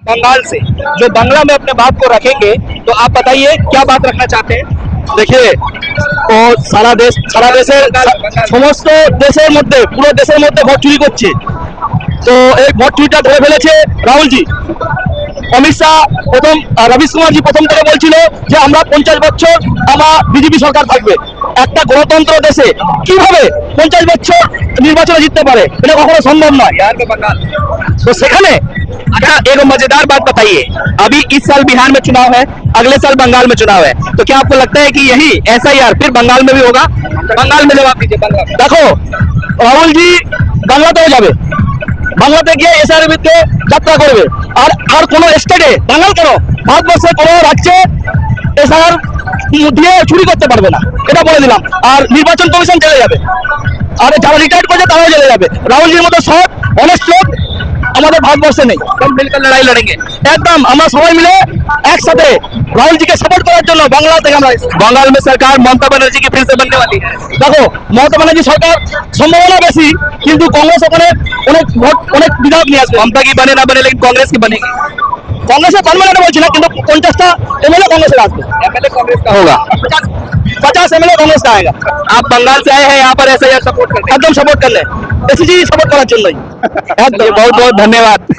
बंगाल से जो बांग्ला में अपने बात को रखेंगे, तो आप बताइए क्या बात रखना चाहते हैं। देखिए ও সারা দেশের সমস্ত দেশের মধ্যে পুরো দেশের মধ্যে ভোট চুরি করছে। তো এই ভোট চুরিটা ধরে ফেলেছে রাহুলজি। অমিত শাহ প্রথম রবিশ কুমারজি প্রথম থেকে বলছিল যে আমরা 50 বছর আমার বিজেপি সরকার থাকবে। একটা গণতন্ত্র দেশে কিভাবে 50 বছর নির্বাচনে জিততে পারে, এটা কখনো সম্ভব নয়। बिहार में बंगाल। তো সেখানে अच्छा, एक मजेदार बात बताइए, अभी इस साल बिहार में चुनाव है, अगले साल बंगाल में चुनाव है, तो क्या आपको लगता है कि यही ऐसा ही यार फिर बंगाल में भी होगा। बंगाल में जवाब दीजिए। बंगाल में। দেখো রাহুলজি বাংলাতেও যাবে, বাংলাতে গিয়ে এসআর বিরুদ্ধে যাত্রা করবে। আর আর কোন স্টেটে বাঙাল কেন ভারতবর্ষে কোনো রাজ্যে এসআর দিয়ে চুরি করতে পারবে না, এটা বলে দিলাম। আর নির্বাচন কমিশন চলে যাবে, আর যারা রিটায়ার্ড করছে তারাও চলে যাবে। রাহুলজির মতো সৎ অনেস্ট লোক আমাদের ভারতবর্ষে নেই। सब मिलकर लड़ाई लड़ेंगे। একদম আমরা সবাই মিলে একসাথে রাহুলজিকে সাপোর্ট করার জন্য বাংলা থেকে আমরা এসেছি। बंगाल में सरकार ममता बनर्जी की फिर से बनने वाली है। দেখো মমতা ব্যানার্জি সরকার সম্ভাবনা বেশি, কিন্তু কংগ্রেস ওখানে অনেক ভোট অনেক বিধায়ক নিয়ে আসবে। ममता की बने ना बने, लेकिन कांग्रेस की बनेगी। কংগ্রেসের পারবে না বলছি না, কিন্তু 50টা এমএলএ কংগ্রেসের আসবে। एमएलए कांग्रेस का होगा। 50 एमएलए कांग्रेस का आएगा। आप बंगाल से आए हैं यहाँ पर ऐसा सपोर्ट करते हैं। একদম সাপোর্ট করলে এসিজি সাপোর্ট করার জন্যই। बहुत बहुत धन्यवाद।